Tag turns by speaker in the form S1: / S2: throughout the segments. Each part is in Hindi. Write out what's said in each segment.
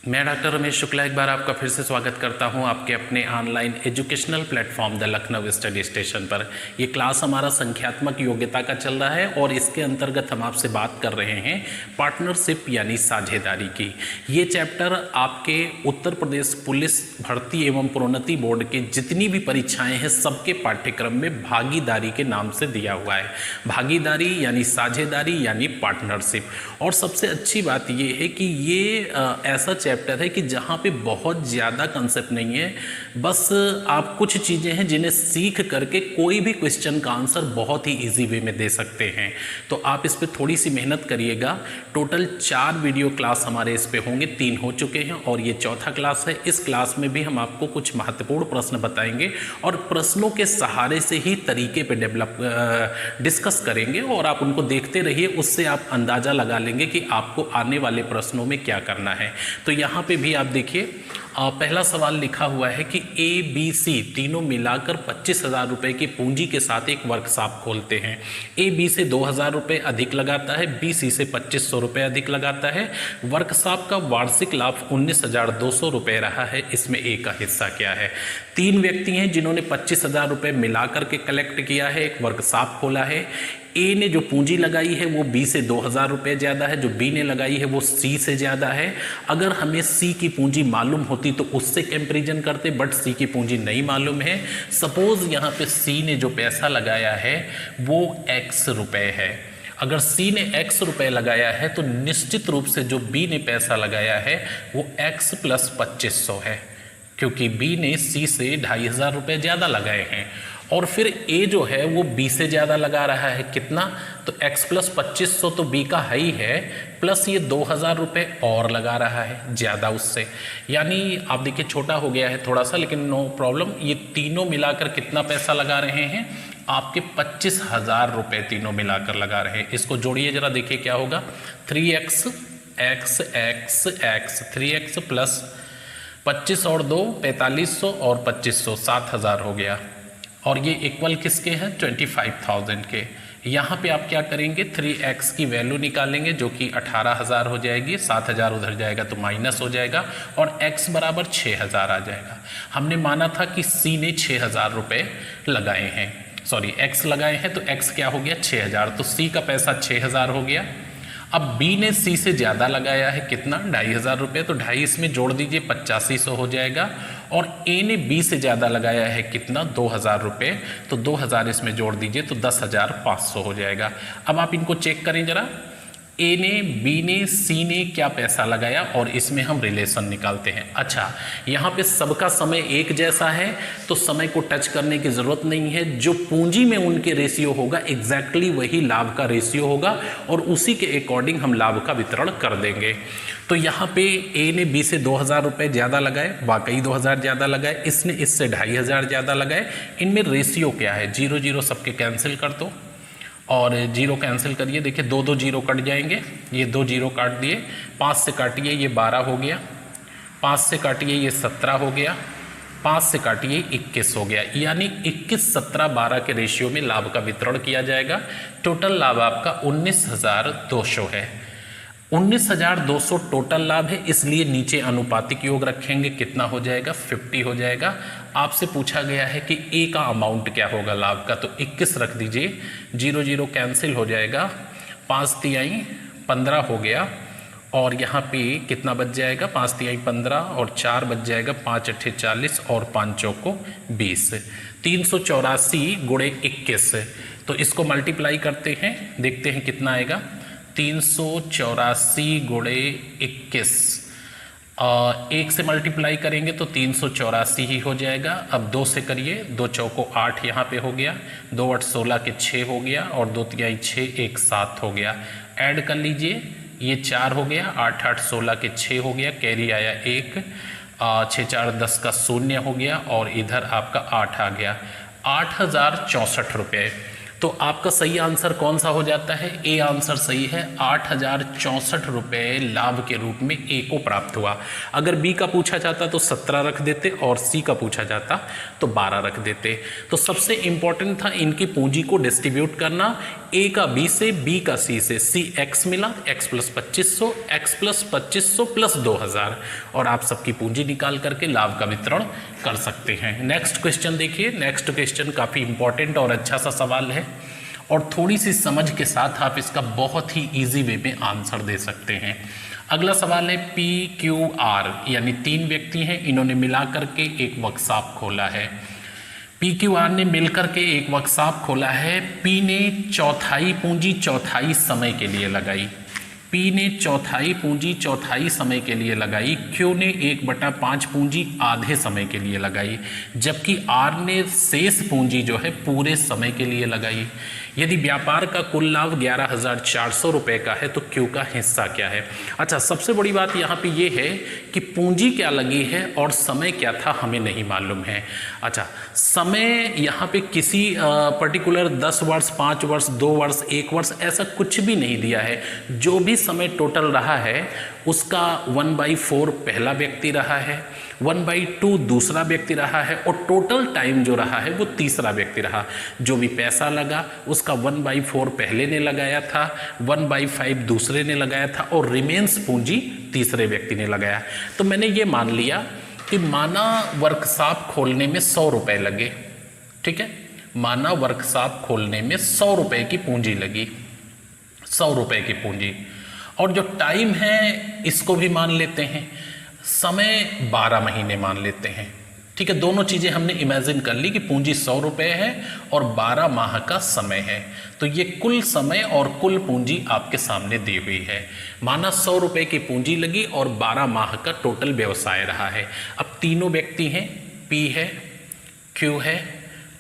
S1: मैं डॉक्टर रमेश शुक्ला एक बार आपका फिर से स्वागत करता हूं आपके अपने online educational platform the Lucknow study station पर। ये क्लास हमारा संख्यात्मक योग्यता का चल रहा है और इसके अंतर्गत हम आपसे बात कर रहे हैं पार्टनरशिप यानी साझेदारी की। ये चैप्टर आपके उत्तर प्रदेश पुलिस भर्ती एवं प्रोन्नति बोर्ड के जितनी भी परीक्षाएँ हैं सबके पाठ्यक्रम में भागीदारी के नाम से दिया हुआ है। भागीदारी यानी साझेदारी यानी पार्टनरशिप। और सबसे अच्छी बात ये है कि ये ऐसा चैप्टर है कि जहाँ पे बहुत ज़्यादा कंसेप्ट नहीं है, बस आप कुछ चीज़ें हैं जिन्हें सीख करके कोई भी क्वेश्चन का आंसर बहुत ही इजी वे में दे सकते हैं। तो आप इस पे थोड़ी सी मेहनत करिएगा। टोटल 4 वीडियो क्लास हमारे इस पे होंगे, 3 हो चुके हैं और ये चौथा क्लास है। इस क्लास में भी हम आपको कुछ महत्वपूर्ण प्रश्न बताएंगे और प्रश्नों के सहारे से ही तरीके पे डिस्कस करेंगे और आप उनको देखते रहिए। उससे आप अंदाज़ा लगा लेंगे कि आपको आने वाले प्रश्नों में क्या करना है। तो यहाँ पे भी आप देखिए, पहला सवाल लिखा हुआ है कि ABC तीनों मिलाकर 25,000 रुपये की पूंजी के साथ एक वर्कशॉप खोलते हैं। AB से 2,000 रुपये अधिक लगाता है, BC से 2,500 रुपये अधिक लगाता है। वर्कशॉप का वार्षिक लाभ 19,200 रुपये रहा है। इसमें A का हिस्सा क्या है? 3 व्यक्ति हैं जिन्होंने 25,000 रुपये मिलाकर के कलेक्ट किया है, एक वर्कशॉप खोला है। A ने जो पूंजी लगाई है वो B से 2,000 रुपये ज़्यादा है, जो B ने लगाई है वो C से ज़्यादा है। अगर हमें C की पूंजी मालूम होती तो उससे कंपैरिजन करते, बट C की पूंजी नहीं मालूम है। सपोज यहाँ पे C ने जो पैसा लगाया है वो X रुपये है। अगर C ने X रुपये लगाया है तो निश्चित रूप से जो B ने पैसा लगाया है वो X + 2,500 है, क्योंकि B ने C से 2,500 रुपये ज़्यादा लगाए हैं। और फिर A जो है वो B से ज़्यादा लगा रहा है, कितना? तो X + 2,500 तो B का है ही है, प्लस ये 2,000 रुपये और लगा रहा है ज़्यादा उससे। यानी आप देखिए छोटा हो गया है थोड़ा सा, लेकिन नो प्रॉब्लम। ये तीनों मिलाकर कितना पैसा लगा रहे हैं? आपके 25,000 रुपये तीनों मिलाकर लगा रहे हैं। इसको जोड़िए जरा, देखिए क्या होगा। 3x x x x 3x + 25 और 2 4,500 और 2,500 7,000 हो गया। और ये इक्वल किसके हैं? 25,000 के। यहाँ पे आप क्या करेंगे? 3x की वैल्यू निकालेंगे जो कि 18,000 हो जाएगी। 7,000 उधर जाएगा तो माइनस हो जाएगा और x बराबर 6,000 आ जाएगा। हमने माना था कि C ने 6,000 रुपये लगाए हैं, सॉरी x लगाए हैं, तो x क्या हो गया? 6,000। तो C का पैसा 6,000 हो गया। अब B ने C से ज़्यादा लगाया है, कितना? 2,500 रुपये। तो 2.5 इसमें जोड़ दीजिए, 8500 हो जाएगा। और A ने B से ज़्यादा लगाया है, कितना? 2,000 रुपये। तो 2,000 इसमें जोड़ दीजिए तो 10,500 हो जाएगा। अब आप इनको चेक करें जरा। A ने, B ने, C ने क्या पैसा लगाया और इसमें हम रिलेशन निकालते हैं। अच्छा, यहाँ पे सबका समय एक जैसा है तो समय को टच करने की ज़रूरत नहीं है। जो पूंजी में उनके रेशियो होगा एग्जैक्टली वही लाभ का रेशियो होगा और उसी के अकॉर्डिंग हम लाभ का वितरण कर देंगे। तो यहाँ पे A ने B से 2,000 रुपये ज़्यादा लगाए, वाकई 2,000 ज़्यादा लगाए। इसने इससे 2,500 ज़्यादा लगाए। इनमें रेशियो क्या है? 0 0 सबके कैंसिल कर दो और 0 कैंसिल करिए। देखिए 2 2 0 कट जाएंगे, ये 2 0 काट दिए। 5 से काटिए, ये 12 हो गया। 5 से काटिए, ये 17 हो गया। 5 से काटिए, 21 हो गया। यानी 21 17 12 के रेशियो में लाभ का वितरण किया जाएगा। टोटल लाभ आपका 19,200 है। 19,200 टोटल लाभ है, इसलिए नीचे अनुपातिक योग रखेंगे। कितना हो जाएगा? 50 हो जाएगा। आपसे पूछा गया है कि A का अमाउंट क्या होगा लाभ का, तो 21 रख दीजिए। 0 0 कैंसिल हो जाएगा। 5 तिहाई 15 हो गया और यहाँ पे कितना बच जाएगा? 5 तिहाई 15 और 4 बच जाएगा। 5 8 40 और 5 चौको 20। 384 गुणे 21। तो इसको मल्टीप्लाई करते हैं, देखते हैं कितना आएगा। 384 गुणे 21, 1 से मल्टीप्लाई करेंगे तो 384 ही हो जाएगा। अब 2 से करिए, 2 चौको 8 यहाँ पे हो गया। 2 8 16 के 6 हो गया और 2 तिहाई 6 1 7 हो गया। ऐड कर लीजिए, ये 4 हो गया। 8 8 16 के 6 हो गया, कैरी आया 1। 6 4 10 का 0 हो गया और इधर आपका 8 आ गया। 8,064 रुपये। तो आपका सही आंसर कौन सा हो जाता है? ए आंसर सही है। 8,064 रुपये लाभ के रूप में ए को प्राप्त हुआ। अगर बी का पूछा जाता तो 17 रख देते और सी का पूछा जाता तो 12 रख देते। तो सबसे इंपॉर्टेंट था इनकी पूंजी को डिस्ट्रीब्यूट करना, ए का बी से, बी का सी से। सी एक्स मिला, x plus 2500, x plus 2500 plus 2000, और आप सबकी पूंजी निकाल करके लाभ का वितरण कर सकते हैं। नेक्स्ट क्वेश्चन देखिए। नेक्स्ट क्वेश्चन काफ़ी इंपॉर्टेंट और अच्छा सा सवाल है, और थोड़ी सी समझ के साथ आप इसका बहुत ही इजी वे में आंसर दे सकते हैं। अगला सवाल है पी क्यू आर, यानी 3 व्यक्ति हैं, इन्होंने मिला करके एक वर्कशॉप खोला है। पी क्यू आर ने मिलकर के एक वर्कशॉप खोला है। पी ने चौथाई पूंजी चौथाई समय के लिए लगाई, पी ने चौथाई पूंजी चौथाई समय के लिए लगाई, क्यू ने 1/5 पूंजी आधे समय के लिए लगाई, जबकि आर ने शेष पूंजी जो है पूरे समय के लिए लगाई। यदि व्यापार का कुल लाभ 11,400 रुपये का है तो क्यू का हिस्सा क्या है? अच्छा, सबसे बड़ी बात यहाँ पे ये है कि पूंजी क्या लगी है और समय क्या था हमें नहीं मालूम है। अच्छा, समय यहाँ पे किसी पर्टिकुलर 10 वर्ष, 5 वर्ष, 2 वर्ष, 1 वर्ष ऐसा कुछ भी नहीं दिया है। जो भी समय टोटल रहा है उसका 1/4 पहला व्यक्ति रहा है, 1/2 दूसरा व्यक्ति रहा है, और टोटल टाइम जो रहा है वो तीसरा व्यक्ति रहा। जो भी पैसा लगा उसका 1/4 पहले ने लगाया था, 1/5 दूसरे ने लगाया था, और रिमेंस पूंजी तीसरे व्यक्ति ने लगाया। तो मैंने ये मान लिया कि माना वर्कशॉप खोलने में 100 रुपये लगे, ठीक है, माना वर्कशॉप खोलने में 100 रुपये की पूंजी लगी, 100 रुपये की पूंजी, और जो टाइम है इसको भी मान लेते हैं, समय 12 महीने मान लेते हैं, ठीक है। दोनों चीज़ें हमने इमेजिन कर ली कि पूंजी 100 रुपये है और 12 माह का समय है, तो ये कुल समय और कुल पूंजी आपके सामने दी हुई है। माना 100 रुपये की पूंजी लगी और 12 माह का टोटल व्यवसाय रहा है। अब तीनों व्यक्ति हैं, पी है, क्यू है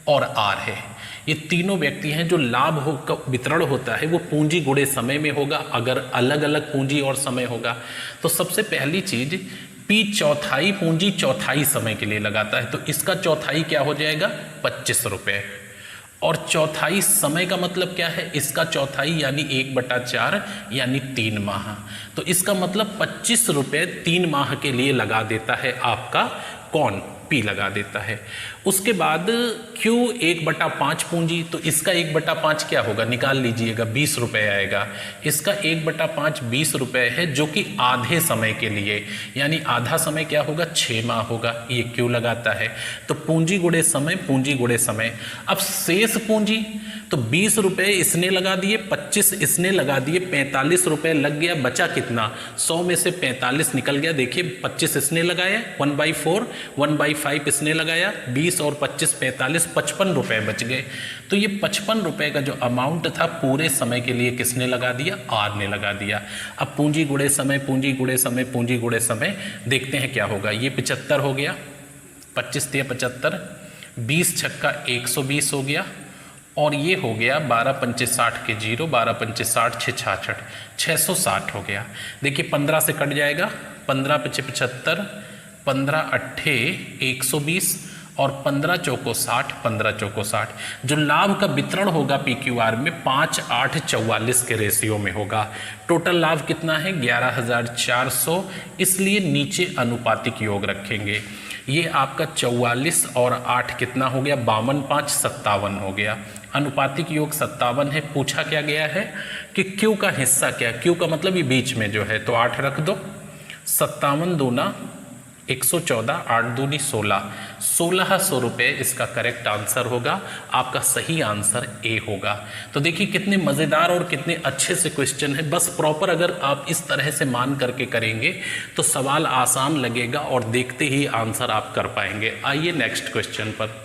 S1: और आर है। ये तीनों व्यक्ति हैं। जो लाभ का वितरण होता है वो पूंजी गुणे समय में होगा, अगर अलग अलग पूंजी और समय होगा। तो सबसे पहली चीज, पी चौथाई पूंजी चौथाई समय के लिए लगाता है, तो इसका चौथाई क्या हो जाएगा? 25 रुपये। और चौथाई समय का मतलब क्या है? इसका चौथाई यानी 1/4 यानी 3 माह। तो इसका मतलब 25 रुपये 3 माह के लिए लगा देता है आपका कौन? पी लगा देता है। उसके बाद क्यू 1/5 पूंजी, तो इसका 1/5 क्या होगा? निकाल लीजिएगा, 20 रुपये आएगा। इसका 1/5 20 रुपये है, जो कि आधे समय के लिए, यानी आधा समय क्या होगा? 6 माह होगा। ये क्यू लगाता है। तो पूंजी गुणे समय, पूंजी गुणे समय। अब शेष पूंजी, तो 20 रुपये इसने लगा दिए, 25 इसने लगा दिए, 45 रुपये लग गया। बचा कितना? 100 में से 45 निकल गया। देखिए 25 इसने लगाया, 1/4, 1/5 इसने लगाया, 20 और 25 45, 55 रुपये बच गए। तो ये 55 रुपये का जो अमाउंट था पूरे समय के लिए किसने लगा दिया? आर ने लगा दिया। अब पूंजी गुणे समय, पूंजी गुणे समय, पूंजी गुणे समय, देखते हैं क्या होगा। ये 75 हो गया, 25 × 75, 20 छक्का 120 हो गया, और ये हो गया 12 पंचे 60 के 0, 12 पंचे 60, 6 66, 660 हो गया। देखिए 15 से कट जाएगा, 15 पंचे 75, 15 अट्ठे 120, और 15 चौको 60, 15 चौको 60। जो लाभ का वितरण होगा पीक्यूआर में 5, 8, 44 के रेशियो में होगा। टोटल लाभ कितना है? 11,400, इसलिए नीचे अनुपातिक योग रखेंगे। ये आपका 44 और 8 कितना हो गया? 52, 5, 57 हो गया। अनुपातिक योग 57 है। पूछा क्या गया है कि क्यू का हिस्सा क्या? क्यू का मतलब ये बीच में जो है, तो 8 रख दो। 57 दूना 114, 8 दूनी 16, 1600 रुपये इसका करेक्ट आंसर होगा। आपका सही आंसर ए होगा। तो देखिए कितने मज़ेदार और कितने अच्छे से क्वेश्चन है। बस प्रॉपर अगर आप इस तरह से मान करके करेंगे तो सवाल आसान लगेगा और देखते ही आंसर आप कर पाएंगे। आइए नेक्स्ट क्वेश्चन पर।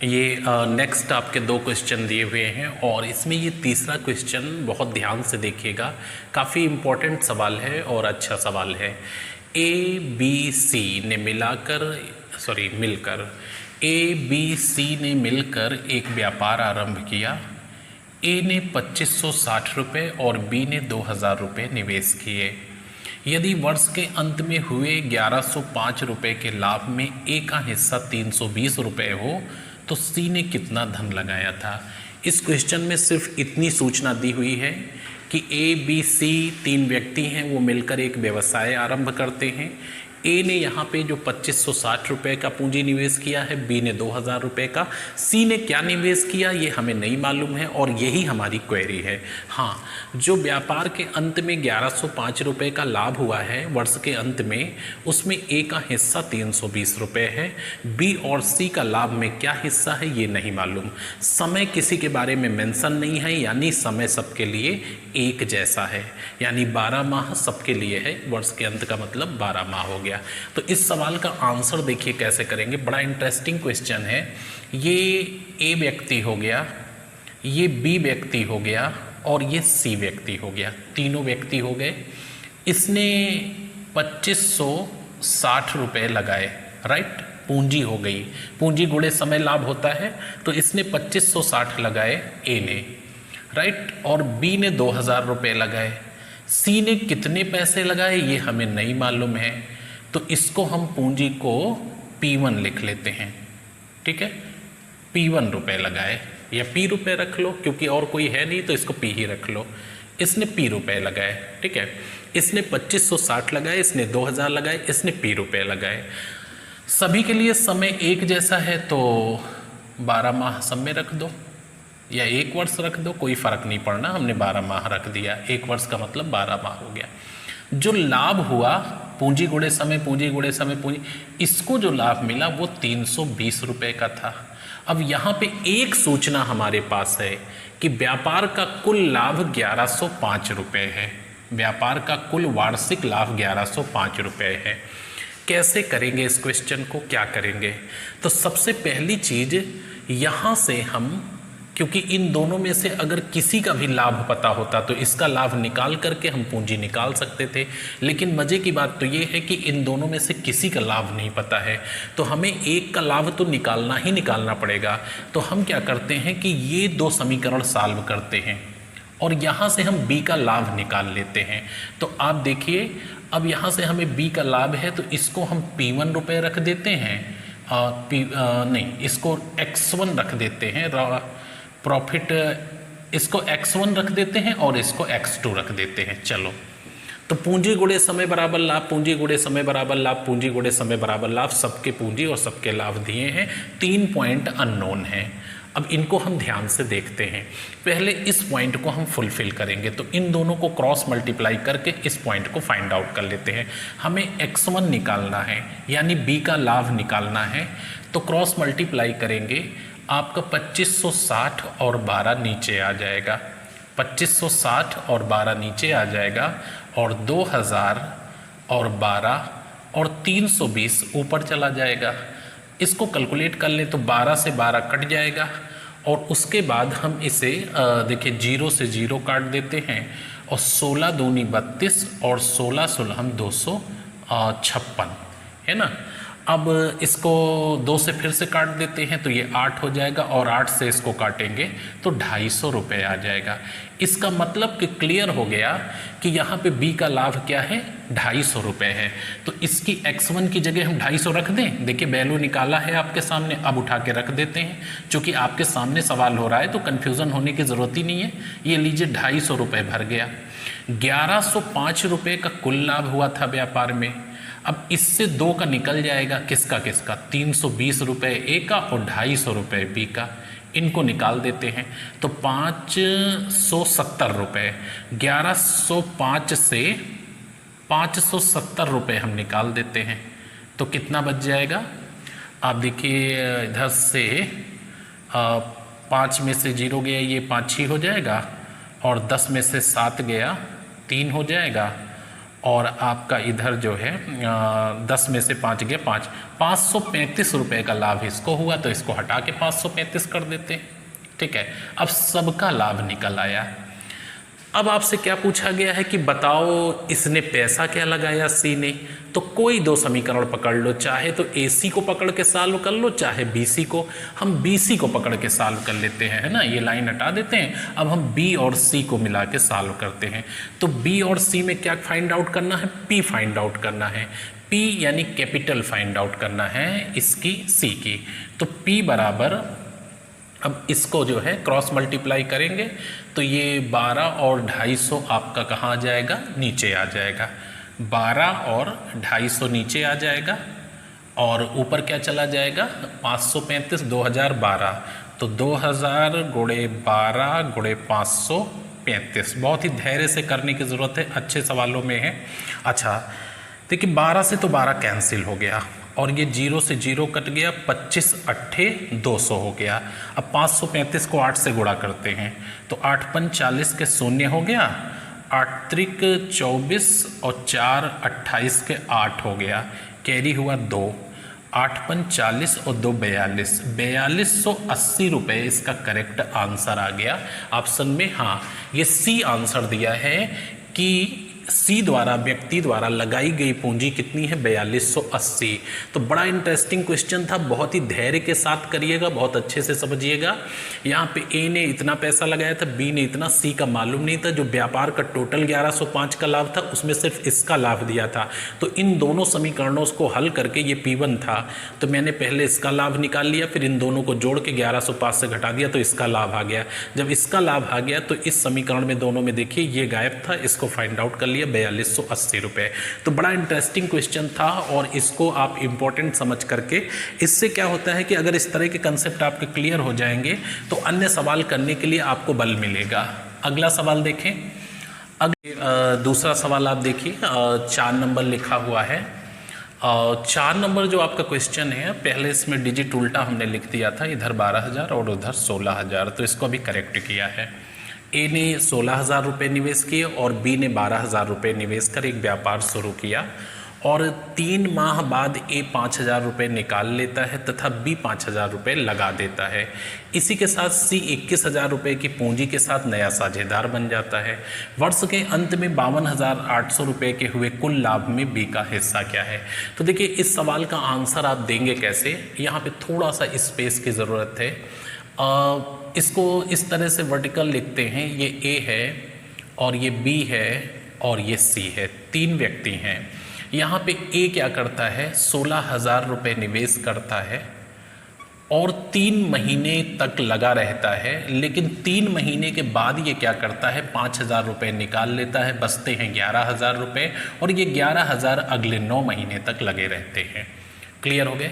S1: ये नेक्स्ट आपके 2 क्वेश्चन दिए हुए हैं, और इसमें ये तीसरा क्वेश्चन बहुत ध्यान से देखिएगा। काफ़ी इम्पोर्टेंट सवाल है और अच्छा सवाल है। ए बी सी ने मिलकर ए बी सी ने मिलकर एक व्यापार आरंभ किया। ए ने 2560 रुपये और बी ने 2000 रुपये निवेश किए। यदि वर्ष के अंत में हुए 1105 रुपये के लाभ में ए का हिस्सा 320 रुपये हो तो सी ने कितना धन लगाया था? इस क्वेश्चन में सिर्फ इतनी सूचना दी हुई है कि ए बी सी 3 व्यक्ति हैं, वो मिलकर एक व्यवसाय आरंभ करते हैं। ए ने यहाँ पे जो 2560 रुपये का पूंजी निवेश किया है, बी ने 2000 रुपये का, सी ने क्या निवेश किया ये हमें नहीं मालूम है और यही हमारी क्वेरी है। हाँ, जो व्यापार के अंत में 1105 रुपये का लाभ हुआ है वर्ष के अंत में, उसमें ए का हिस्सा 320 रुपये है, बी और सी का लाभ में क्या हिस्सा है ये नहीं मालूम। समय किसी के बारे में मेंशन नहीं है, यानी समय सबके लिए एक जैसा है, यानी 12 माह सबके लिए है, वर्ष के अंत का मतलब 12 माह हो गया। तो इस सवाल का आंसर देखिए कैसे करेंगे, बड़ा इंटरेस्टिंग क्वेश्चन है। ये ए व्यक्ति हो गया, ये बी व्यक्ति हो गया और ये सी व्यक्ति हो गया, तीनों व्यक्ति हो गए। इसने 2560 रुपये लगाए, राइट, पूंजी हो गई, पूंजी गुणे समय लाभ होता है, तो इसने 2560 लगाए ए ने, राइट, और बी ने 2000 रुपये लगाए। सी ने कितने पैसे लगाए ये हमें नहीं मालूम है, तो इसको हम पूंजी को P1 लिख लेते हैं, ठीक है, P1 रुपये लगाए, या P रुपये रख लो क्योंकि और कोई है नहीं तो इसको P ही रख लो। इसने P रुपये लगाए, ठीक है, इसने 2560 लगाए, इसने 2000 लगाए, इसने P रुपये लगाए। सभी के लिए समय एक जैसा है तो 12 माह सब में रख दो या 1 वर्ष रख दो, कोई फ़र्क नहीं पड़ना, हमने 12 माह रख दिया, 1 वर्ष का मतलब 12 माह हो गया। जो लाभ हुआ पूंजी गुणे समय, पूंजी गुणे समय पूंजी, इसको जो लाभ मिला वो 320 रुपये का था। अब यहाँ पे एक सूचना हमारे पास है कि व्यापार का कुल लाभ 1105 रुपये है, व्यापार का कुल वार्षिक लाभ 1105 रुपये है। कैसे करेंगे इस क्वेश्चन को, क्या करेंगे? तो सबसे पहली चीज़ यहाँ से हम, क्योंकि इन दोनों में से अगर किसी का भी लाभ पता होता तो इसका लाभ निकाल करके हम पूंजी निकाल सकते थे, लेकिन मज़े की बात तो ये है कि इन दोनों में से किसी का लाभ नहीं पता है, तो हमें एक का लाभ तो निकालना ही निकालना पड़ेगा। तो हम क्या करते हैं कि ये 2 समीकरण सॉल्व करते हैं और यहाँ से हम बी का लाभ निकाल लेते हैं। तो आप देखिए, अब यहाँ से हमें बी का लाभ है तो इसको हम P1 रुपये रख देते हैं, नहीं, इसको X1 रख देते हैं, प्रॉफिट इसको X1 रख देते हैं और इसको X2 रख देते हैं। चलो, तो पूंजी गुणे समय बराबर लाभ, पूंजी गुणे समय बराबर लाभ, पूंजी गुणे समय बराबर लाभ, सबके पूंजी और सबके लाभ दिए हैं, 3 पॉइंट अननोन हैं। अब इनको हम ध्यान से देखते हैं। पहले इस पॉइंट को हम फुलफिल करेंगे, तो इन दोनों को क्रॉस मल्टीप्लाई करके इस पॉइंट को फाइंड आउट कर लेते हैं। हमें X1 निकालना है, यानी B का लाभ निकालना है, तो क्रॉस मल्टीप्लाई करेंगे, आपका 2560 और 12 नीचे आ जाएगा, 2560 और 12 नीचे आ जाएगा, और 2000 और 12 और 320 ऊपर चला जाएगा। इसको कैलकुलेट कर लें तो 12 से 12 कट जाएगा, और उसके बाद हम इसे देखिए 0 से 0 काट देते हैं, और 16 दूनी 32 और 16 16 256 है ना। अब इसको 2 से फिर से काट देते हैं तो ये 8 हो जाएगा, और 8 से इसको काटेंगे तो 250 रुपये आ जाएगा। इसका मतलब कि क्लियर हो गया कि यहाँ पे B का लाभ क्या है, 250 रुपये है। तो इसकी X1 की जगह हम 250 रख दें। देखिए वैल्यू निकाला है आपके सामने, अब उठा के रख देते हैं, चूँकि आपके सामने सवाल हो रहा है तो कन्फ्यूज़न होने की ज़रूरत ही नहीं है। ये लीजिए 250 रुपये भर गया। 1105 रुपये का कुल लाभ हुआ था व्यापार में। अब इससे 2 का निकल जाएगा, किसका किसका, 320 रुपये ए का और 250 रुपये बी का, इनको निकाल देते हैं तो 570 रुपये, 1105 से 570 रुपये हम निकाल देते हैं तो कितना बच जाएगा। आप देखिए इधर से 5 में से 0 गया, ये 5 ही हो जाएगा, और 10 में से 7 गया 3 हो जाएगा, और आपका इधर जो है 10 में से 5 गया 5, 535 रुपये का लाभ इसको हुआ, तो इसको हटा के 535 कर देते हैं, ठीक है। अब सबका लाभ निकल आया। अब आपसे क्या पूछा गया है कि बताओ इसने पैसा क्या लगाया सी ने, तो कोई 2 समीकरण पकड़ लो, चाहे तो AC को पकड़ के सॉल्व कर लो, चाहे BC को। हम BC को पकड़ के सॉल्व कर लेते हैं, है ना, ये लाइन हटा देते हैं। अब हम B और C को मिला के सॉल्व करते हैं। तो B और C में क्या फाइंड आउट करना है, P फाइंड आउट करना है, P यानी कैपिटल फाइंड आउट करना है इसकी C की। तो P बराबर अब इसको जो है क्रॉस मल्टीप्लाई करेंगे तो ये 12 और 250 आपका कहाँ आ जाएगा, नीचे आ जाएगा। 12 और 250 नीचे आ जाएगा और ऊपर क्या चला जाएगा, 535 2012, तो 2000 गुणे 12 गुणे 535। बहुत ही धैर्य से करने की ज़रूरत है, अच्छे सवालों में है। अच्छा देखिए 12 से तो 12 कैंसिल हो गया और ये 0 से 0 कट गया, 25 अट्ठे 200 हो गया। अब 535 को 8 से गुणा करते हैं तो 8 पंच 40 के शून्य हो गया, 8 त्रिक 24 और 4 28 के 8 हो गया, कैरी हुआ 2, 8 पंच 40 और 2 42, 4280 रुपये इसका करेक्ट आंसर आ गया ऑप्शन में। हाँ ये सी आंसर दिया है कि सी द्वारा व्यक्ति द्वारा लगाई गई पूंजी कितनी है, 4280। तो बड़ा इंटरेस्टिंग क्वेश्चन था, बहुत ही धैर्य के साथ करिएगा, बहुत अच्छे से समझिएगा। यहाँ पे ए ने इतना पैसा लगाया था, बी ने इतना, सी का मालूम नहीं था। जो व्यापार का टोटल 1105 का लाभ था उसमें सिर्फ इसका लाभ दिया था। तो इन दोनों समीकरणों को हल करके ये P1 था, तो मैंने पहले इसका लाभ निकाल लिया, फिर इन दोनों को जोड़ के 1105 से घटा दिया तो इसका लाभ आ गया। जब इसका लाभ आ गया तो इस समीकरण में दोनों में देखिए ये गायब था, इसको फाइंड आउट कर 4280 रुपये। तो बड़ा इंटरेस्टिंग क्वेश्चन था और इसको आप इंपॉर्टेंट समझ करके, इससे क्या होता है कि अगर इस तरह के कंसेप्ट आपके क्लियर हो जाएंगे तो अन्य सवाल करने के लिए आपको बल मिलेगा। अगला सवाल देखें। दूसरा सवाल आप देखिए, 4 नंबर लिखा हुआ है। 4 नंबर जो आपका क्वेश्चन है, पहले इसमें डिजिट उल्टा हमने लिख दिया था, इधर 12,000 और उधर 16,000, तो इसको अभी करेक्ट किया है। ए ने 16,000 रुपये निवेश किए और बी ने 12,000 रुपये निवेश कर एक व्यापार शुरू किया और 3 माह बाद ए 5,000 रुपये निकाल लेता है तथा बी 5,000 रुपये लगा देता है। इसी के साथ सी 21,000 रुपये की पूंजी के साथ नया साझेदार बन जाता है। वर्ष के अंत में 52,800 रुपये के हुए कुल लाभ में बी का हिस्सा क्या है। तो देखिए इस सवाल का आंसर आप देंगे कैसे, यहाँ पे थोड़ा सा स्पेस की ज़रूरत है। इसको इस तरह से वर्टिकल लिखते हैं, ये ए है और ये बी है और ये सी है, 3 व्यक्ति हैं। यहाँ पे ए क्या करता है, 16,000 रुपये निवेश करता है और 3 महीने तक लगा रहता है, लेकिन 3 महीने के बाद ये क्या करता है, 5,000 रुपये निकाल लेता है, बचते हैं 11,000 रुपये और ये 11,000 अगले 9 महीने तक लगे रहते हैं। क्लियर हो गए।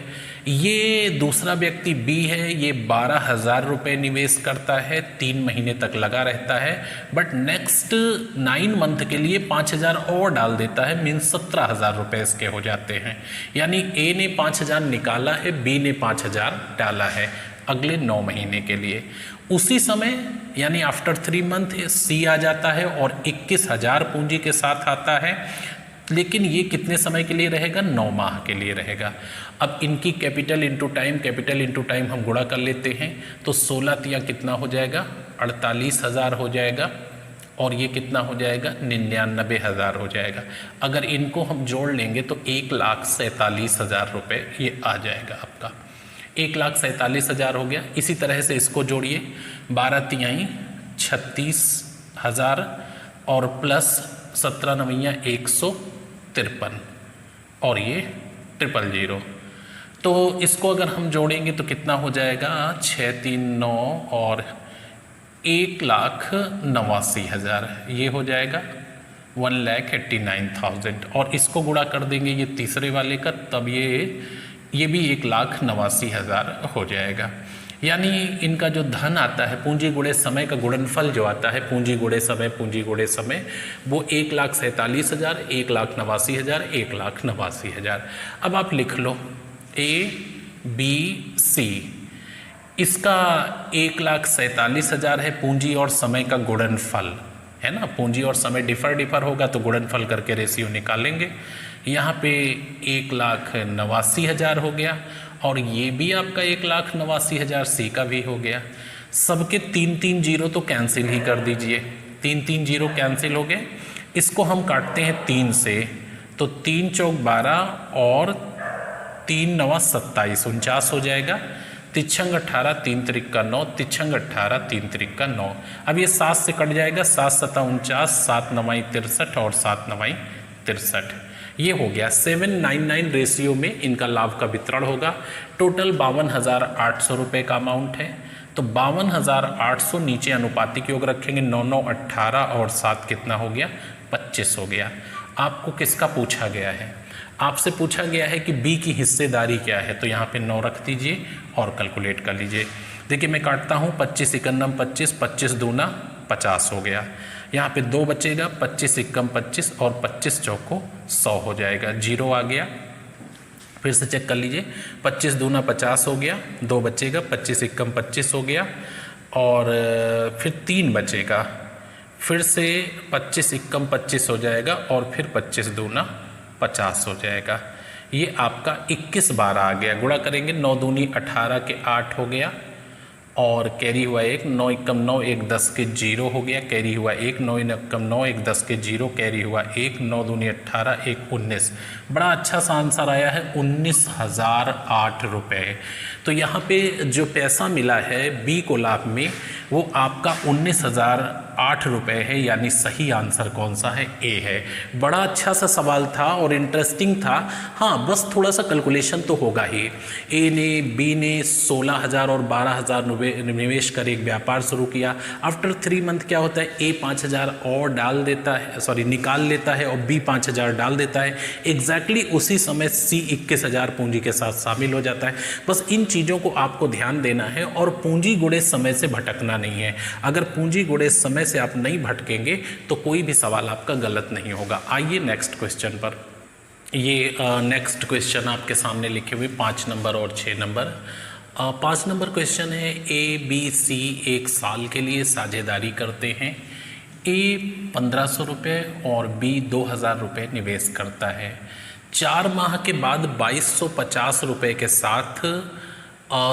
S1: ये दूसरा व्यक्ति बी है, ये 12,000 रुपये निवेश करता है, 3 महीने तक लगा रहता है, बट नेक्स्ट 9 मंथ के लिए 5,000 और डाल देता है, मीन्स 17,000 रुपये इसके हो जाते हैं। यानी ए ने 5,000 निकाला है, बी ने 5,000 डाला है अगले 9 महीने के लिए। उसी समय यानी आफ्टर 3 मंथ सी आ जाता है और 21,000 पूंजी के साथ आता है, लेकिन ये कितने समय के लिए रहेगा, 9 माह के लिए रहेगा। अब इनकी कैपिटल इंटू टाइम हम गुणा कर लेते हैं तो 16 तिया कितना हो जाएगा, 48,000 हो जाएगा और ये कितना हो जाएगा, 99,000 हो जाएगा। अगर इनको हम जोड़ लेंगे तो 1,47,000 रुपये ये आ जाएगा आपका, 1,47,000 हो गया। इसी तरह से इसको जोड़िए, 12 तिहाई 36,000 और प्लस 17 नवैया 153 और ये 000। तो इसको अगर हम जोड़ेंगे तो कितना हो जाएगा, 639 और 1,89,000, ये हो जाएगा 1,89,000 और इसको गुणा कर देंगे ये तीसरे वाले का, तब ये भी 1,89,000 हो जाएगा। यानी इनका जो धन आता है, पूंजी गुणे समय का गुणनफल जो आता है, पूंजी गुणे समय, वो 1,47,000, 1,89,000, 1,89,000। अब आप लिख लो ए बी सी, इसका 1,47,000 है पूंजी और समय का गुणनफल है ना, पूंजी और समय डिफर होगा तो गुणनफल करके रेशियो निकालेंगे। यहाँ पे 1,89,000 हो गया और ये भी आपका 1,89,000 सी का भी हो गया। सबके 3-3 जीरो तो कैंसिल ही कर दीजिए, 3-3 जीरो कैंसिल हो गए। इसको हम काटते हैं 3 से, तो 3 चौक 12 और 3 9 27, 49 हो जाएगा। तिच्छंग 18, 3 त्रिक का 9, तिच्छंग 18, 3 त्रिक का 9। अब ये 7 से कट जाएगा, 7 7 49, 7 9 63 और 7 9 63, ये हो गया। 799 रेशियो में इनका लाभ का वितरण होगा। टोटल 52,800 रुपये का अमाउंट है। तो 52,800 नीचे अनुपातिक योग रखेंगे, 9 9 18 और 7 कितना हो गया, 25 हो गया। आपको किसका पूछा गया है, आपसे पूछा गया है कि बी की हिस्सेदारी क्या है, तो यहाँ पे 9 रख दीजिए और कैलकुलेट कर लीजिए। देखिए मैं काटता हूँ, 25 इकन्नम 25, 25 दूना 50 हो गया। यहाँ पे 2 बचेगा, 25 इक्कम 25 और 25 चौको 100 हो जाएगा, 0 आ गया। फिर से चेक कर लीजिए, 25 दूना 50 हो गया, 2 बचेगा, 25 इक्कम 25 हो गया और फिर 3 बचेगा, फिर से 25 इक्कम 25 हो जाएगा और फिर 25 दूना 50 हो जाएगा। ये आपका 21 बार आ गया। गुणा करेंगे, 9 दूनी 18 के 8 हो गया और कैरी हुआ 1, 9 इक्कम 9 1 10 के 0 हो गया, कैरी हुआ 1, 9 इक्कम 9 1 10 के 0, कैरी हुआ 1, 9 दूनी 18 1 19। बड़ा अच्छा सा आंसर आया है 19,008 रुपये। तो यहाँ पे जो पैसा मिला है बी को लाभ में वो आपका 19,008 रुपये है, यानी सही आंसर कौन सा है, ए है। बड़ा अच्छा सा सवाल था और इंटरेस्टिंग था। हाँ, बस थोड़ा सा कैलकुलेशन तो होगा ही। ए ने बी ने 16,000 और 12,000 निवेश कर एक व्यापार शुरू किया। आफ्टर 3 मंथ क्या होता है, ए 5,000 और डाल देता है, सॉरी निकाल लेता है और बी 5,000 डाल देता है। एग्जैक्टली उसी समय सी 21,000 पूंजी के साथ शामिल हो जाता है। बस इन चीज़ों को आपको ध्यान देना है और पूंजी गुणे समय से भटकना नहीं है। अगर पूंजी गुणे समय से आप नहीं भटकेंगे तो कोई भी सवाल आपका गलत नहीं होगा। आइए नेक्स्ट क्वेश्चन पर। ये नेक्स्ट क्वेश्चन आपके सामने लिखे हुए 5 नंबर और 6 नंबर। 5 नंबर क्वेश्चन है, ए बी सी एक साल के लिए साझेदारी करते हैं। ए 1,500 रुपये और बी 2,000 रुपये निवेश करता है। 4 माह के बाद 2,250 रुपये के साथ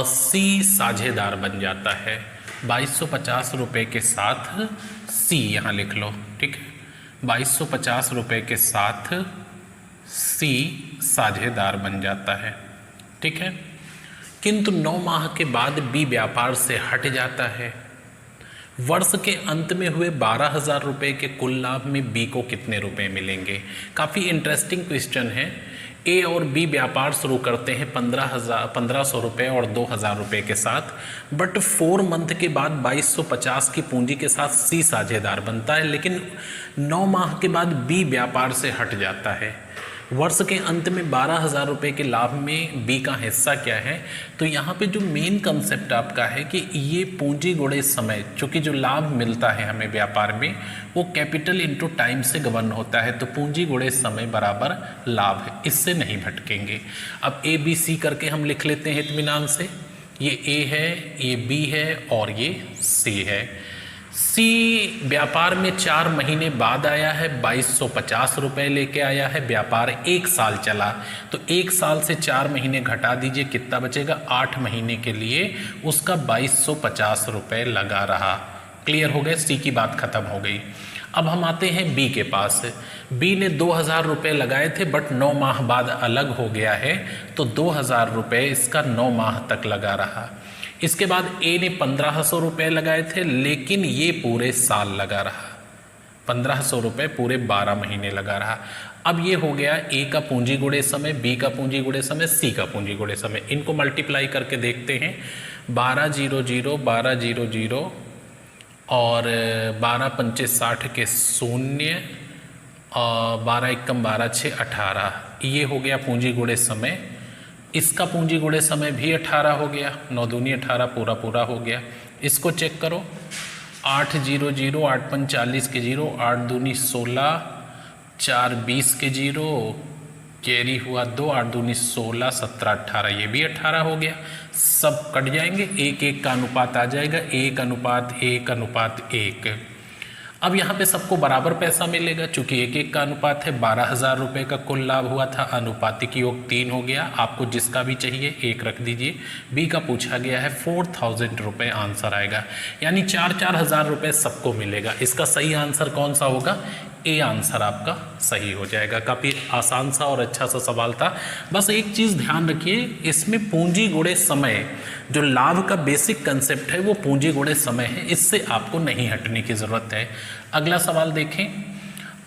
S1: सी साझेदार बन जाता है। 2,250 रुपये के साथ सी यहाँ लिख लो, ठीक है। 2,250 रुपये के साथ सी साझेदार बन जाता है, ठीक है। किंतु 9 माह के बाद बी व्यापार से हट जाता है। वर्ष के अंत में हुए 12,000 रुपये के कुल लाभ में बी को कितने रुपए मिलेंगे। काफ़ी इंटरेस्टिंग क्वेश्चन है। ए और बी व्यापार शुरू करते हैं 1,500 रुपये और 2,000 रुपये के साथ, बट 4 मंथ के बाद 2,250 की पूंजी के साथ सी साझेदार बनता है, लेकिन 9 माह के बाद बी व्यापार से हट जाता है। वर्ष के अंत में 12,000 रुपये के लाभ में बी का हिस्सा क्या है, तो यहाँ पे जो मेन कंसेप्ट आपका है कि ये पूंजी गुणे समय, चूँकि जो लाभ मिलता है हमें व्यापार में वो कैपिटल इनटू टाइम से गवर्न होता है, तो पूंजी गुणे समय बराबर लाभ है, इससे नहीं भटकेंगे। अब ए बी सी करके हम लिख लेते हैं इत्मीनान से। ये ए है, ये बी है और ये सी है। सी व्यापार में 4 महीने बाद आया है, 2,250 रुपये लेके आया है। व्यापार 1 साल चला, तो 1 साल से 4 महीने घटा दीजिए, कितना बचेगा, 8 महीने के लिए उसका 2,250 रुपये लगा रहा। क्लियर हो गए, सी की बात खत्म हो गई। अब हम आते हैं बी के पास। बी ने 2,000 रुपये लगाए थे, बट 9 माह बाद अलग हो गया है, तो 2,000 रुपये इसका 9 माह तक लगा रहा। इसके बाद ए ने 1,500 रुपये लगाए थे, लेकिन ये पूरे साल लगा रहा। 1,500 रुपये पूरे 12 महीने लगा रहा। अब ये हो गया ए का पूंजी गुणे समय, बी का पूंजी गुणे समय, सी का पूंजी गुणे समय। इनको मल्टीप्लाई करके देखते हैं। 12,0,0 12,0,0 और 12 पंचे 60 के 0, 12 एकम 12 6 18। ये हो गया पूंजी गुणे समय। इसका पूंजी गुणे समय भी 18 हो गया, 9 दूनी 18 पूरा पूरा हो गया। इसको चेक करो, 8,0,0 8 पंच 40 के 0, 8 दूनी 16, 4 20 के 0, कैरी हुआ 2, 8 दूनी 16, 17 18, ये भी 18 हो गया। सब कट जाएंगे, 1:1 का अनुपात आ जाएगा, 1:1:1। अब यहाँ पे सबको बराबर पैसा मिलेगा, चूंकि 1:1 का अनुपात है। 12,000 रुपये का कुल लाभ हुआ था, अनुपातिक योग 3 हो गया। आपको जिसका भी चाहिए 1 रख दीजिए। बी का पूछा गया है 4,000 रुपये आंसर आएगा, यानी 4-4 हज़ार रुपये सबको मिलेगा। इसका सही आंसर कौन सा होगा, ए आंसर आपका सही हो जाएगा। काफ़ी आसान सा और अच्छा सा सवाल था। बस एक चीज़ ध्यान रखिए, इसमें पूंजी गुणे समय, जो लाभ का बेसिक कंसेप्ट है वो पूंजी गुणे समय है, इससे आपको नहीं हटने की ज़रूरत है। अगला सवाल देखें।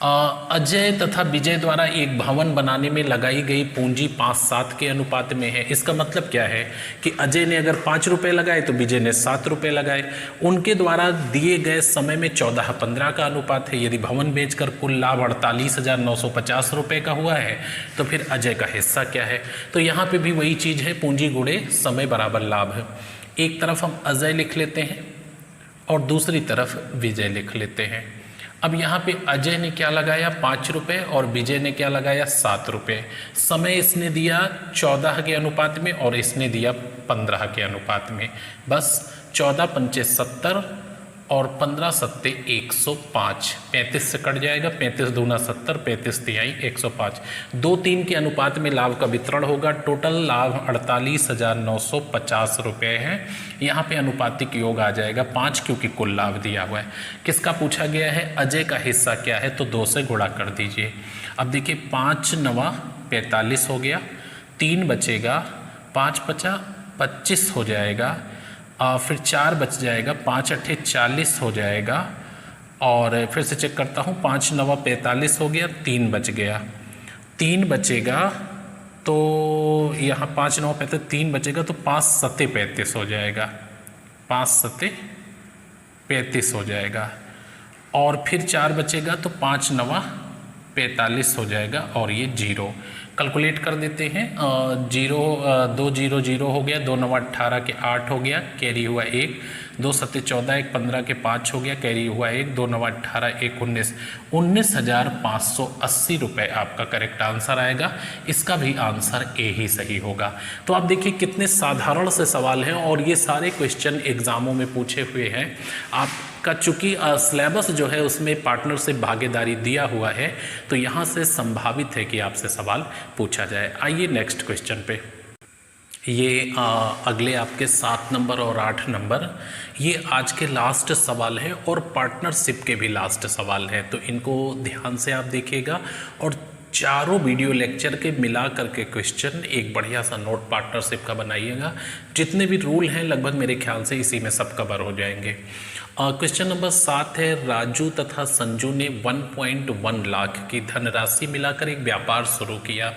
S1: अजय तथा विजय द्वारा एक भवन बनाने में लगाई गई पूंजी 5-7 के अनुपात में है। इसका मतलब क्या है कि अजय ने अगर 5 रुपये लगाए तो विजय ने 7 रुपये लगाए। उनके द्वारा दिए गए समय में 14-15 का अनुपात है। यदि भवन बेचकर कुल लाभ 48,950 रुपये का हुआ है तो फिर अजय का हिस्सा क्या है। तो यहाँ पे भी वही चीज़ है, पूंजी गुणे समय बराबर लाभ है। एक तरफ हम अजय लिख लेते हैं और दूसरी तरफ विजय लिख लेते हैं। अब यहाँ पे अजय ने क्या लगाया 5 रुपये और विजय ने क्या लगाया 7 रुपये। समय इसने दिया 14 के अनुपात में और इसने दिया 15 के अनुपात में। बस 14 पंचे 70 और 15 सत्ते 105, 35 से कट जाएगा, 35 दूना 70, 35 तिहाई 105। 2-3 के अनुपात में लाभ का वितरण होगा। टोटल लाभ 48,950 रुपये है। यहाँ पे अनुपातिक योग आ जाएगा 5, क्योंकि कुल लाभ दिया हुआ है। किसका पूछा गया है, अजय का हिस्सा क्या है, तो 2 से गुणा कर दीजिए। अब देखिए 5 9 45 हो गया, 3 बचेगा, 5 5 25 हो जाएगा, फिर 4 बच जाएगा, 5 8 40 हो जाएगा। और फिर से चेक करता हूँ, 5 9 45 हो गया, 3 बच गया, 3 बचेगा तो यहाँ 5 9 35, 3 बचेगा तो 5 7 35 हो जाएगा, 5 7 35 हो जाएगा। और फिर 4 बचेगा तो 5 9 45 हो जाएगा और ये 0। कैलकुलेट कर देते हैं। 2 0 0 हो गया, 2 9 18 के 8 हो गया, कैरी हुआ 1, 2 7 14, 1 15 के 5 हो गया, कैरी हुआ 1, 2 9 18, 1 19, 19,580 रुपये आपका करेक्ट आंसर आएगा। इसका भी आंसर ए ही सही होगा। तो आप देखिए कितने साधारण से सवाल हैं और ये सारे क्वेश्चन एग्जामों में पूछे हुए हैं। आपका चूँकि सिलेबस जो है उसमें पार्टनरशिप भागीदारी दिया हुआ है, तो यहाँ से संभावित है कि आपसे सवाल पूछा जाए। आइए नेक्स्ट क्वेश्चन पे। ये अगले आपके 7 नंबर और 8 नंबर, ये आज के लास्ट सवाल है और पार्टनरशिप के भी लास्ट सवाल है, तो इनको ध्यान से आप देखिएगा और चारों वीडियो लेक्चर के मिला करके क्वेश्चन एक बढ़िया सा नोट पार्टनरशिप का बनाइएगा। जितने भी रूल हैं लगभग मेरे ख्याल से इसी में सब कवर हो जाएंगे। क्वेश्चन नंबर 7 है, राजू तथा संजू ने 1.1 लाख की धनराशि मिलाकर एक व्यापार शुरू किया।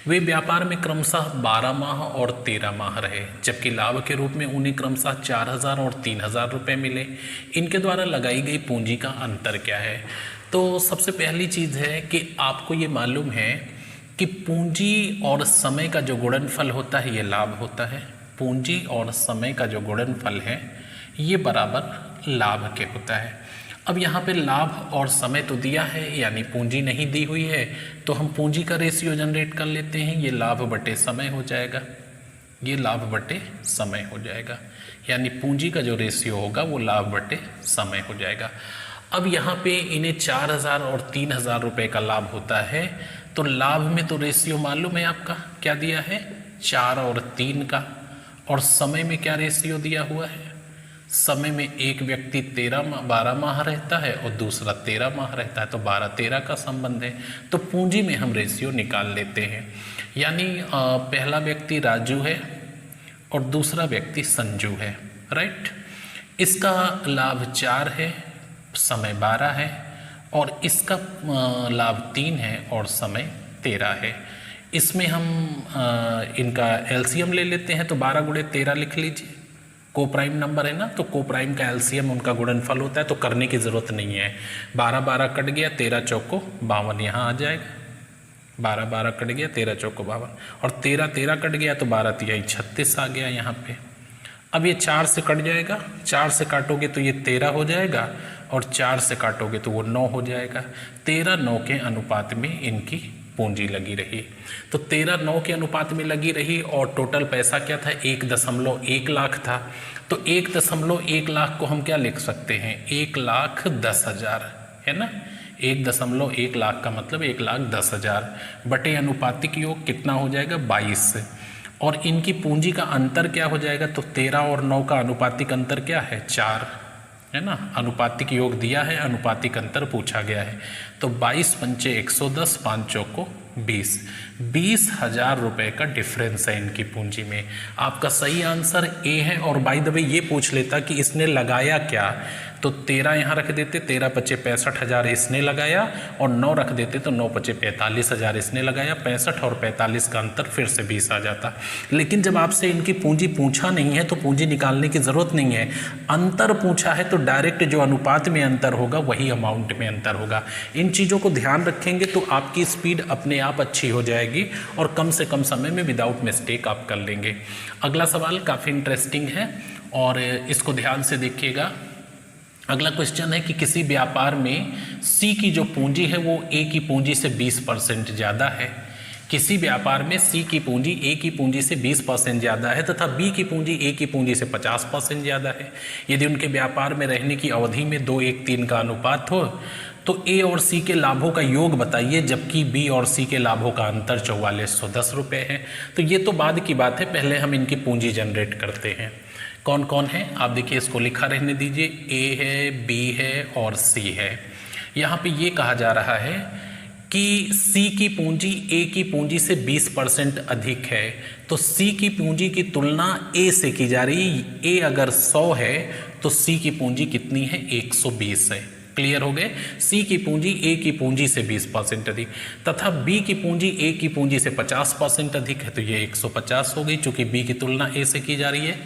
S1: वे व्यापार में क्रमशः 12 माह और 13 माह रहे, जबकि लाभ के रूप में उन्हें क्रमशः 4,000 और 3,000 रुपये मिले। इनके द्वारा लगाई गई पूंजी का अंतर क्या है। तो सबसे पहली चीज़ है कि आपको ये मालूम है कि पूंजी और समय का जो गुणनफल होता है ये लाभ होता है। पूंजी और समय का जो गुणनफल है ये बराबर लाभ के होता है। अब यहाँ पे लाभ और समय तो दिया है, यानी पूंजी नहीं दी हुई है, तो हम पूंजी का रेशियो जनरेट कर लेते हैं। ये लाभ बटे समय हो जाएगा, ये लाभ बटे समय हो जाएगा, यानी पूंजी का जो रेशियो होगा वो लाभ बटे समय हो जाएगा। अब यहाँ पे इन्हें 4,000 और 3,000 रुपये का लाभ होता है, तो लाभ में तो रेशियो मालूम है आपका क्या दिया है, 4 और 3 का। और समय में क्या रेशियो दिया हुआ है, समय में एक व्यक्ति 12 माह रहता है और दूसरा 13 माह रहता है, तो 12-13 का संबंध है। तो पूंजी में हम रेशियो निकाल लेते हैं, यानी पहला व्यक्ति राजू है और दूसरा व्यक्ति संजू है, राइट। इसका लाभ 4 है, समय 12 है, और इसका लाभ 3 है और समय 13 है। इसमें हम इनका एलसीएम ले लेते हैं, तो 12 गुणे 13 लिख लीजिए। को प्राइम नंबर है ना, तो को प्राइम का एलसीएम उनका गुणनफल होता है, तो करने की ज़रूरत नहीं है। 12-12 कट गया, 13 चौको 52 यहाँ आ जाएगा। 12-12 कट गया, 13 चौको 52, और 13-13 कट गया तो 12 तिहाई 36 आ गया यहाँ पे। अब ये 4 से कट जाएगा, 4 से काटोगे तो ये 13 हो जाएगा, और 4 से काटोगे तो वो 9 हो जाएगा। 13-9 के अनुपात में इनकी पूंजी लगी रही, तो 13-9 के अनुपात में लगी रही। और टोटल पैसा क्या था, 1.1 लाख था, तो 1.1 लाख को हम क्या लिख सकते हैं, 1,10,000 है ना। 1.1 लाख का मतलब 1,10,000 बटे अनुपातिक योग कितना हो जाएगा, 22। और इनकी पूंजी का अंतर क्या हो जाएगा, तो 13 और 9 का अनुपातिक अंतर क्या है, 4 है ना। अनुपातिक योग दिया है, अनुपातिक अंतर पूछा गया है, तो 22 पंचे 110, 5 चौको 20, 20,000 रुपये का डिफरेंस है इनकी पूंजी में। आपका सही आंसर ए है। और बाय द वे ये पूछ लेता कि इसने लगाया क्या, तो 13 यहाँ रख देते, 13 पचे 65,000 इसने लगाया, और 9 रख देते तो 9 पचे 45,000 इसने लगाया। 65 और 45 का अंतर फिर से 20 आ जाता। लेकिन जब आपसे इनकी पूंजी पूछा नहीं है तो पूंजी निकालने की ज़रूरत नहीं है। अंतर पूछा है तो डायरेक्ट जो अनुपात में अंतर होगा वही अमाउंट में अंतर होगा। इन चीज़ों को ध्यान रखेंगे तो आपकी स्पीड अपने आप अच्छी हो जाएगी और कम से कम समय में विदाउट मिस्टेक आप कर लेंगे। अगला सवाल काफ़ी इंटरेस्टिंग है और इसको ध्यान से देखिएगा। अगला क्वेश्चन है कि किसी व्यापार में सी की जो पूंजी है वो ए की पूंजी से 20% ज़्यादा है। किसी व्यापार में सी की पूंजी ए की पूंजी से 20% ज़्यादा है तथा बी की पूंजी ए की पूंजी से 50% ज़्यादा है। यदि उनके व्यापार में रहने की अवधि में 2:1:3 का अनुपात हो तो ए और सी के लाभों का योग बताइए, जबकि बी और सी के लाभों का अंतर 4410 रुपये है। तो ये तो बाद की बात है, पहले हम इनकी पूंजी जनरेट करते हैं। कौन कौन है आप देखिए, इसको लिखा रहने दीजिए। ए है, बी है और सी है। यहाँ पे ये कहा जा रहा है कि सी की पूंजी ए की पूंजी से 20% अधिक है, तो सी की पूंजी की तुलना ए से की जा रही है। ए अगर 100 है तो सी की पूंजी कितनी है, 120 है। क्लियर हो गए। सी की पूंजी ए की पूंजी से 20% अधिक तथा बी की पूंजी ए की पूंजी से 50% अधिक है, तो ये 150 हो गई, चूंकि बी की तुलना ए से की जा रही है।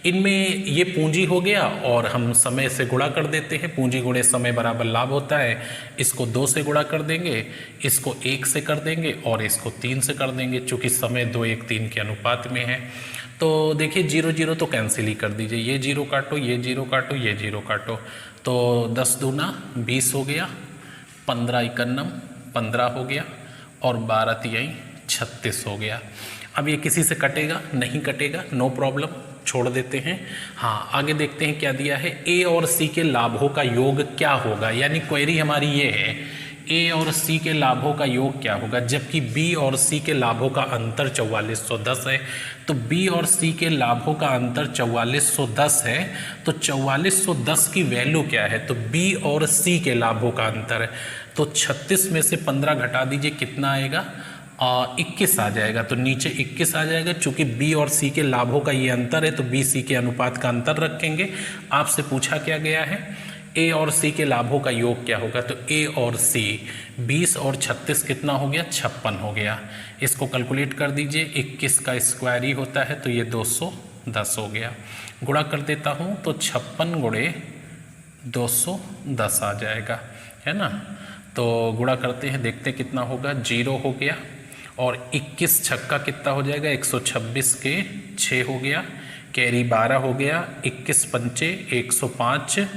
S1: इनमें ये पूंजी हो गया और हम समय से गुणा कर देते हैं। पूंजी गुणे समय बराबर लाभ होता है। इसको 2 से गुणा कर देंगे, इसको 1 से कर देंगे और इसको 3 से कर देंगे, चूँकि समय 2:1:3 के अनुपात में है। तो देखिए 0 0 तो कैंसिल ही कर दीजिए, ये 0 काटो, ये 0 काटो, ये 0 काटो, तो 10 दूना 20 हो गया, 15 51 15 हो गया और 12 तिहाई 36 हो गया। अब ये किसी से कटेगा नहीं, कटेगा, नो प्रॉब्लम, छोड़ देते हैं। हाँ, आगे देखते हैं क्या दिया है। ए और सी के लाभों का योग क्या होगा, यानी क्वेरी हमारी ये है, ए और सी के लाभों का योग क्या होगा, जबकि बी और सी के लाभों का अंतर 4410 है। तो बी और सी के लाभों का अंतर 4410 है, तो 4410 की वैल्यू क्या है, तो बी और सी के लाभों का अंतर है। तो 36 में से 15 घटा दीजिए, कितना आएगा, 21 आ जाएगा। तो नीचे 21 आ जाएगा। चूंकि बी और सी के लाभों का ये अंतर है तो बी सी के अनुपात का अंतर रखेंगे। आपसे पूछा क्या गया है, ए और सी के लाभों का योग क्या होगा, तो ए और सी 20 और 36 कितना हो गया, 56 हो गया। इसको कैलकुलेट कर दीजिए, 21 का स्क्वायर ही होता है, तो ये 210 हो गया। गुणा कर देता हूँ तो 56 गुणे 210 आ जाएगा, है ना। तो गुणा करते हैं, देखते हैं कितना होगा, 0 हो गया और 21 छक्का कितना हो जाएगा, 126 के 6 हो गया, कैरी 12 हो गया, 21 पंचे 105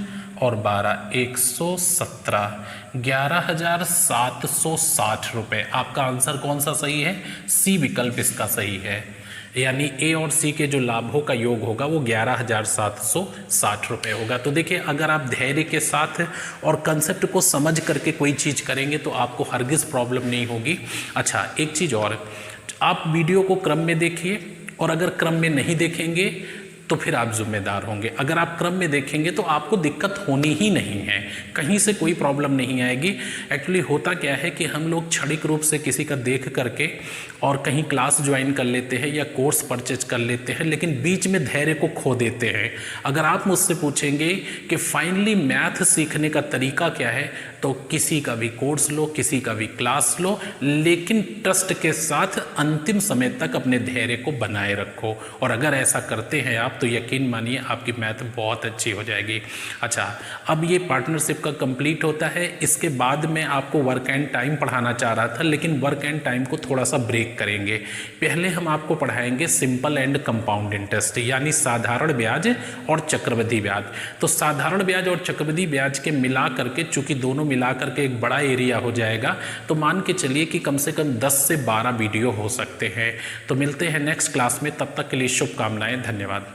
S1: और 12 117, 11,760 रुपये। आपका आंसर कौन सा सही है, सी विकल्प इसका सही है। यानी ए और सी के जो लाभों का योग होगा वो 11,760 रुपये होगा। तो देखिए, अगर आप धैर्य के साथ और कंसेप्ट को समझ करके कोई चीज़ करेंगे तो आपको हरगिज़ प्रॉब्लम नहीं होगी। अच्छा, एक चीज़ और, आप वीडियो को क्रम में देखिए और अगर क्रम में नहीं देखेंगे तो फिर आप जिम्मेदार होंगे। अगर आप क्रम में देखेंगे तो आपको दिक्कत होनी ही नहीं है, कहीं से कोई प्रॉब्लम नहीं आएगी। एक्चुअली होता क्या है कि हम लोग क्षणिक रूप से किसी का देख करके और कहीं क्लास ज्वाइन कर लेते हैं या कोर्स परचेज कर लेते हैं, लेकिन बीच में धैर्य को खो देते हैं। अगर आप मुझसे पूछेंगे कि फाइनली मैथ सीखने का तरीका क्या है, तो किसी का भी कोर्स लो, किसी का भी क्लास लो, लेकिन ट्रस्ट के साथ अंतिम समय तक अपने धैर्य को बनाए रखो। और अगर ऐसा करते हैं आप तो यकीन मानिए आपकी मैथ बहुत अच्छी हो जाएगी। अच्छा, अब ये पार्टनरशिप का कंप्लीट होता है। इसके बाद मैं आपको वर्क एंड टाइम पढ़ाना चाह रहा था, लेकिन वर्क एंड टाइम को थोड़ा सा ब्रेक करेंगे। पहले हम आपको पढ़ाएंगे सिंपल एंड कंपाउंड इंटरेस्ट, यानी साधारण ब्याज और चक्रवृद्धि ब्याज। तो साधारण ब्याज और चक्रवृद्धि ब्याज के मिला करके, चूंकि दोनों मिला करके एक बड़ा एरिया हो जाएगा, तो मान के चलिए कि कम से कम 10 से 12 वीडियो हो सकते हैं। तो मिलते हैं नेक्स्ट क्लास में, तब तक के लिए शुभकामनाएं, धन्यवाद।